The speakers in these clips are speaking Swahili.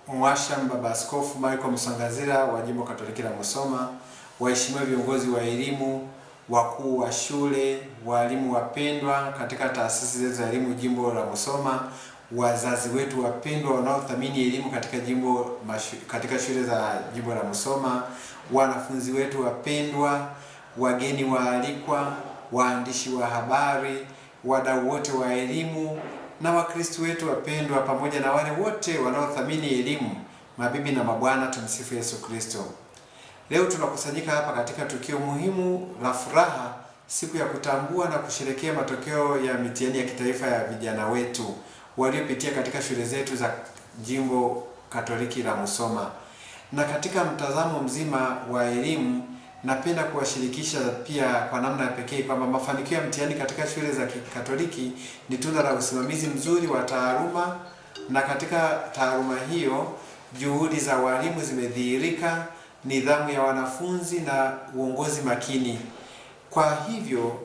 Mwasham Baba Askofu Michael Msangazira wa Jimbo Katoliki la Musoma, waheshimiwa viongozi wa elimu, wakuu wa shule, walimu wapendwa katika taasisi zetu za elimu Jimbo la Musoma, wazazi wetu wapendwa wanaothamini elimu katika shule za Jimbo la Musoma, wanafunzi wetu wapendwa, wageni waalikwa, waandishi wa habari, wadau wote wa elimu na Wakristo wetu wapendwa, pamoja na wale wote wanaothamini elimu, mabibi na mabwana, tumsifu Yesu Kristo. Leo tunakusanyika hapa katika tukio muhimu la furaha, siku ya kutambua na kusherehekea matokeo ya mitihani ya kitaifa ya vijana wetu waliopitia katika shule zetu za Jimbo Katoliki la Musoma. Na katika mtazamo mzima wa elimu, napenda kuwashirikisha pia kwa namna ya pekee kwamba mafanikio ya mtihani katika shule za Kikatoliki ni tunda la usimamizi mzuri wa taaluma, na katika taaluma hiyo juhudi za walimu zimedhihirika, nidhamu ya wanafunzi na uongozi makini. Kwa hivyo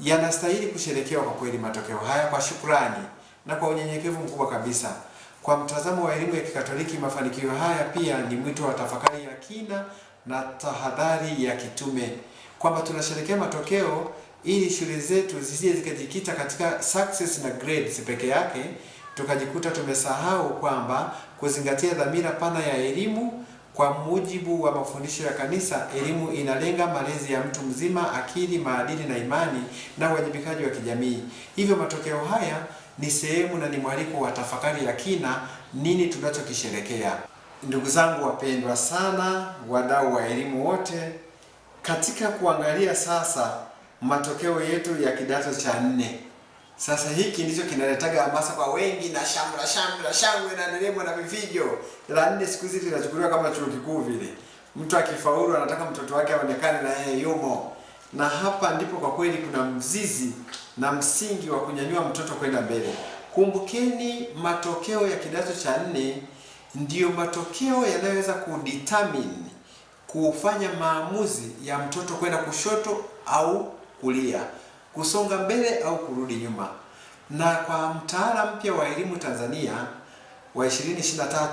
yanastahili kusherekewa kwa kweli matokeo haya kwa shukrani na kwa unyenyekevu mkubwa kabisa. Kwa mtazamo wa elimu ya Kikatoliki, mafanikio haya pia ni mwito wa tafakari ya kina na tahadhari ya kitume, kwamba tunasherehekea matokeo ili shule zetu zisije zikajikita katika success na grades peke yake, tukajikuta tumesahau kwamba kuzingatia dhamira pana ya elimu. Kwa mujibu wa mafundisho ya Kanisa, elimu inalenga malezi ya mtu mzima, akili, maadili na imani na uwajibikaji wa kijamii. Hivyo matokeo haya ni sehemu na ni mwaliko wa tafakari ya kina, nini tunachokisherekea. Ndugu zangu wapendwa sana, wadau wa elimu wote, katika kuangalia sasa matokeo yetu ya kidato cha 4. Sasa hiki ndicho kinaletaga hamasa kwa wengi na shangwe na nderemo na vifijo. La 4 siku hizi linachukuliwa kama chuo kikuu vile. Mtu akifaulu anataka mtoto wake aonekane na yeye yumo. Na hapa ndipo kwa kweli kuna mzizi na msingi wa kunyanyua mtoto kwenda mbele. Kumbukeni, matokeo ya kidato cha 4 ndiyo matokeo yanayoweza kudetermine, kufanya maamuzi ya mtoto kwenda kushoto au kulia, kusonga mbele au kurudi nyuma. Na kwa mtaala mpya wa elimu Tanzania wa 2023,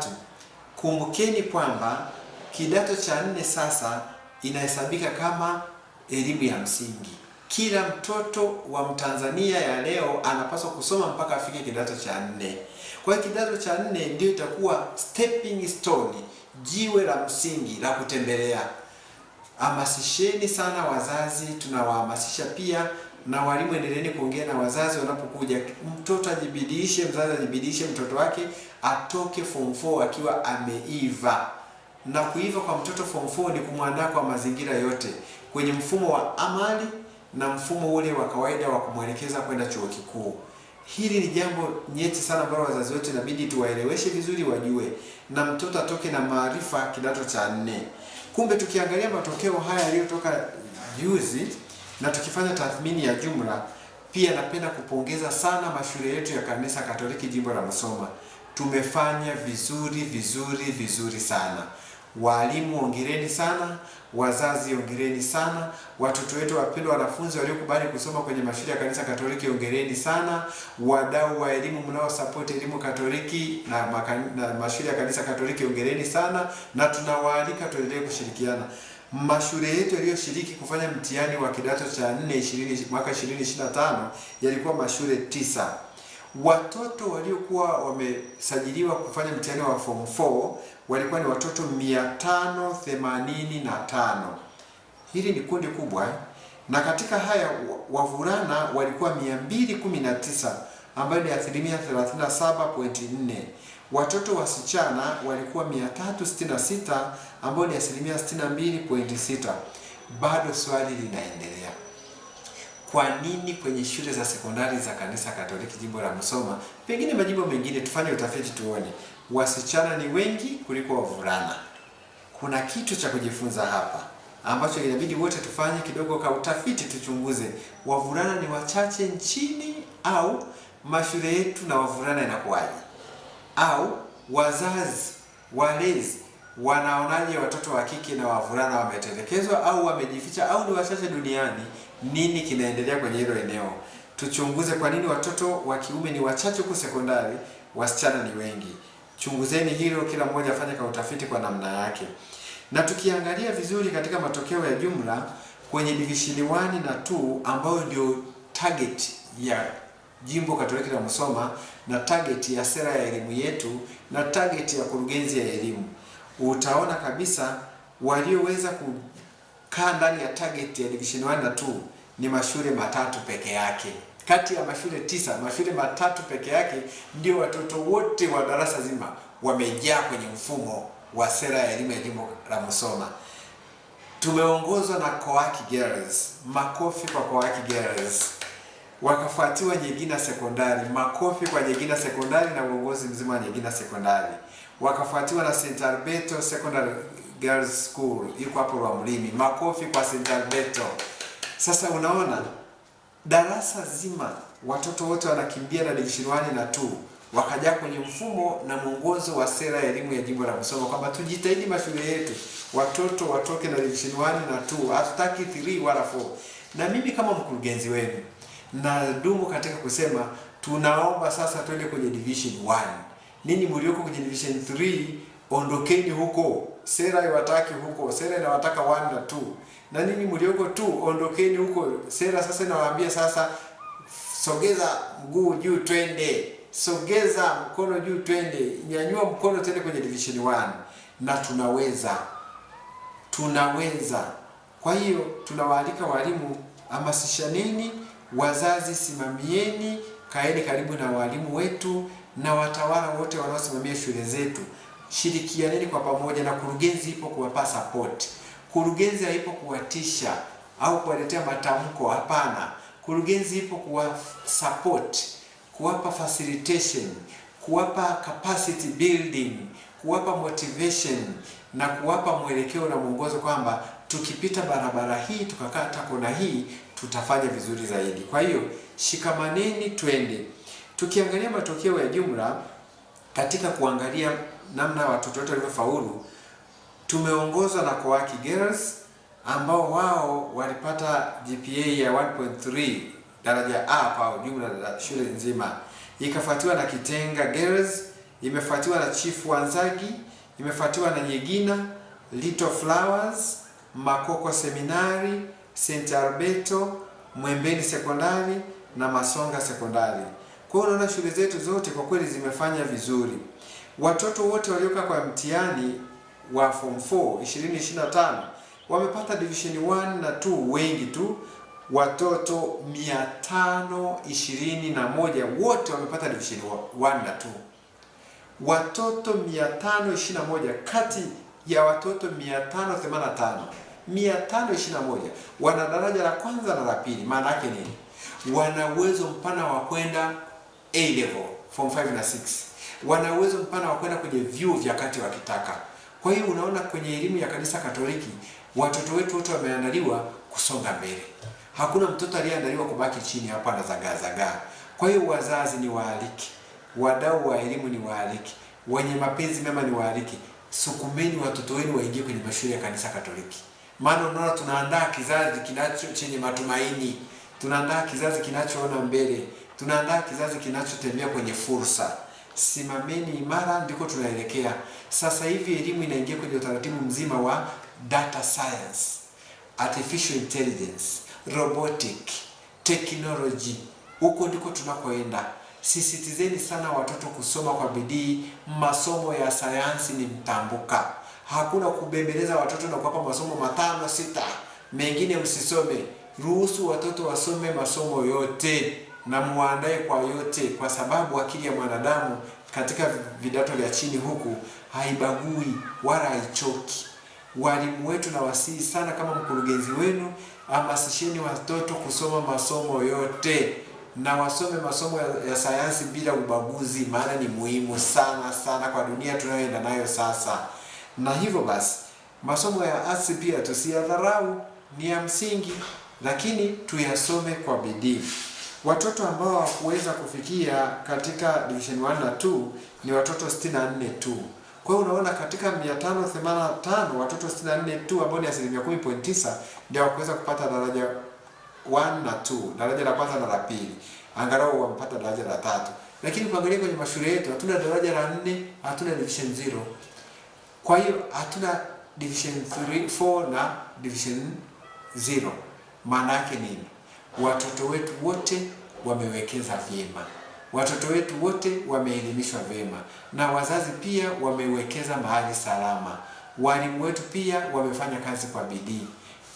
kumbukeni kwamba kidato cha 4 sasa inahesabika kama elimu ya msingi. Kila mtoto wa Mtanzania ya leo anapaswa kusoma mpaka afike kidato cha 4. Kwa hiyo kidato cha 4 ndio itakuwa stepping stone, jiwe la msingi la kutembelea. Hamasisheni sana wazazi, tunawahamasisha pia na walimu, endeleeni kuongea na wazazi wanapokuja. Mtoto ajibidiishe, mzazi ajibidiishe mtoto wake atoke form 4 akiwa ameiva. Na kuiva kwa mtoto form 4 ni kumwandaa kwa mazingira yote, kwenye mfumo wa amali na mfumo ule wa kawaida wa kumwelekeza kwenda chuo kikuu. Hili ni jambo nyeti sana ambalo wazazi wetu inabidi tuwaeleweshe vizuri, wajue, na mtoto atoke na maarifa kidato cha 4. Kumbe tukiangalia matokeo haya yaliyotoka juzi na tukifanya tathmini ya jumla, pia napenda kupongeza sana mashule yetu ya Kanisa Katoliki Jimbo la Musoma. Tumefanya vizuri sana. Walimu hongereni sana, wazazi hongereni sana, watoto wetu wapendwa, wanafunzi waliokubali kusoma kwenye mashule ya Kanisa Katoliki hongereni sana, wadau wa elimu mnaosupport elimu Katoliki na mashule ya Kanisa Katoliki hongereni sana, na tunawaalika tuendelee kushirikiana. Mashule yetu yaliyoshiriki kufanya mtihani wa kidato cha 4 mwaka 2025 yalikuwa mashule 9. Watoto waliokuwa wamesajiliwa kufanya mtihani wa form 4 walikuwa ni watoto 585. Hili ni kundi kubwa. Na katika haya wavulana walikuwa 219 ambayo ni asilimia 37.4. Watoto wasichana walikuwa 366 ambayo ni asilimia 62.6. Bado swali linaendelea. Kwa nini kwenye shule za sekondari za Kanisa Katoliki Jimbo la Musoma, pengine majimbo mengine, tufanye utafiti tuone, wasichana ni wengi kuliko wavulana? Kuna kitu cha kujifunza hapa ambacho inabidi wote tufanye kidogo kwa utafiti, tuchunguze. Wavulana ni wachache nchini, au mashule yetu na wavulana inakuwaje? Au wazazi, walezi wanaonaje watoto wa kike na wavulana wametelekezwa au wamejificha au ni wachache duniani? Nini kinaendelea kwenye hilo eneo? Tuchunguze kwa nini watoto wa kiume ni wachache huko sekondari, wasichana ni wengi. Chunguzeni hilo, kila mmoja afanye kwa utafiti kwa namna yake. Na tukiangalia vizuri katika matokeo ya jumla kwenye division 1 na 2 ambayo ndio target ya Jimbo Katoliki la Musoma na target ya sera ya elimu yetu na target ya kurugenzi ya elimu, utaona kabisa walioweza kukaa ndani ya target ya division 1 na 2 ni mashule matatu peke yake. Kati ya mashule 9, mashule matatu peke yake ndio watoto wote wa darasa zima wamejaa kwenye mfumo wa sera ya elimu ya Jimbo la Musoma. Tumeongozwa na Kowaki Girls. Makofi kwa Kowaki Girls. Wakafuatiwa Nyegina Sekondari. Makofi kwa Nyegina Sekondari na uongozi mzima wa Nyegina Sekondari. Wakafuatiwa na St. Alberto Secondary Girls School, iko hapo Rwamlimi. Makofi kwa St. Alberto. Sasa unaona darasa zima watoto wote wanakimbia na division 1 na 2, wakaja kwenye mfumo na mwongozo wa sera ya elimu ya Jimbo la Musoma kwamba tujitahidi mashule yetu watoto watoke na division 1 na 2, hatutaki 3 wala 4. Na mimi kama mkurugenzi wenu nadumu katika kusema tunaomba sasa twende kwenye division 1. Ninyi mlioko kwenye division 3 ondokeni huko, sera iwataki huko, sera inawataka 1 na 2. Na ninyi mlioko 2 ondokeni huko, sera sasa inawaambia sasa sogeza mguu juu twende, sogeza mkono juu twende, nyanyua mkono twende kwenye division 1. Na tunaweza. Kwa hiyo tunawaalika walimu, hamasishaneni, wazazi simamieni, kaeni karibu na walimu wetu na watawala wote wanaosimamia shule zetu. Shirikianeni kwa pamoja, na kurugenzi ipo kuwapa support. Kurugenzi haipo kuwatisha au kuwaletea matamko, hapana. Kurugenzi ipo kuwa support, kuwapa facilitation, kuwapa capacity building, kuwapa motivation na kuwapa mwelekeo na mwongozo kwamba tukipita barabara hii, tukakata kona hii, tutafanya vizuri zaidi. Kwa hiyo shikamaneni, twende. Tukiangalia matokeo ya jumla katika kuangalia namna watoto wote walivyofaulu, tumeongozwa na Kowaki Girls ambao wao walipata GPA ya 1.3 daraja A kwa jumla la shule nzima. Ikafuatiwa na Kitenga Girls, imefuatiwa na Chief Wanzagi, imefuatiwa na Nyegina, Little Flowers, Makoko Seminari, St. Alberto, Mwembeni Sekondari na Masonga Sekondari. Kwa hiyo unaona shule zetu zote kwa kweli zimefanya vizuri. Watoto wote walioka kwa mtihani wa form 4 2025 wamepata division 1 na 2 wengi tu. Watoto 521 wote wamepata division 1 na 2. Watoto 521 kati ya watoto 521 wana daraja la kwanza na la pili. Maana yake nini? Wana uwezo mpana wa kwenda A level form 5 na 6. Wana uwezo mpana wa kwenda kwenye vyuo vya kati wakitaka. Kwa hiyo unaona kwenye elimu ya Kanisa Katoliki watoto wetu wote wameandaliwa kusonga mbele. Hakuna mtoto aliyeandaliwa kubaki chini hapa na zagaa. Kwa hiyo wazazi ni waaliki, wadau wa elimu ni waaliki, wenye mapenzi mema ni waaliki. Sukumeni watoto wenu waingie kwenye mashule ya Kanisa Katoliki. Maana unaona tunaandaa kizazi chenye matumaini. Tunaandaa kizazi kinachoona mbele. Tunaandaa kizazi kinachotembea kwenye fursa. Simameni imara, ndiko tunaelekea. Sasa hivi elimu inaingia kwenye utaratibu mzima wa data science, artificial intelligence, robotic, technology. Huko ndiko tunakoenda. Sisitizeni sana watoto kusoma kwa bidii. Masomo ya sayansi ni mtambuka. Hakuna kubembeleza watoto na kuwapa masomo 5, 6, mengine msisome. Ruhusu watoto wasome masomo yote na muandae kwa yote, kwa sababu akili ya mwanadamu katika vidato vya chini huku haibagui wala haichoki. Walimu wetu na wasihi sana kama mkurugenzi wenu, hamasisheni watoto kusoma masomo yote na wasome masomo ya sayansi bila ubaguzi, maana ni muhimu sana sana kwa dunia tunayoenda nayo sasa. Na hivyo basi masomo ya arts pia tusiyadharau, ni ya msingi, lakini tuyasome kwa bidii. Watoto ambao hawakuweza kufikia katika division 1 na 2 ni watoto 64 tu. Kwa hiyo unaona katika 585 watoto 64 tu ambao ni 10.9 ndio wakuweza kupata daraja 1 na 2, daraja la kwanza na la pili. Angalau wamepata daraja la 3. Lakini ukiangalia kwenye mashule yetu hatuna daraja la 4, hatuna division 0. Kwa hiyo hatuna division 3, 4 na division 0. Maana yake nini? Watoto wetu wote wamewekeza vyema. Watoto wetu wote wameelimishwa vyema, na wazazi pia wamewekeza mahali salama. Walimu wetu pia wamefanya kazi kwa bidii.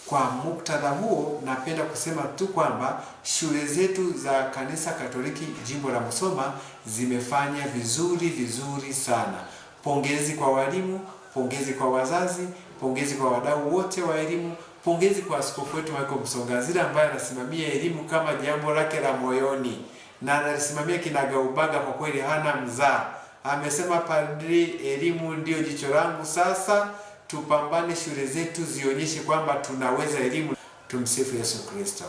Kwa muktadha huo, napenda kusema tu kwamba shule zetu za Kanisa Katoliki Jimbo la Musoma zimefanya vizuri sana. Pongezi kwa walimu, pongezi kwa wazazi, pongezi kwa wadau wote wa elimu, pongezi kwa askofu wetu Michael Msongazira ambaye anasimamia elimu kama jambo lake la moyoni na analisimamia kinagaubaga. Kwa kweli hana mzaa. Amesema, padri, elimu ndio jicho langu. Sasa tupambane shule zetu zionyeshe kwamba tunaweza elimu. Tumsifu Yesu Kristo.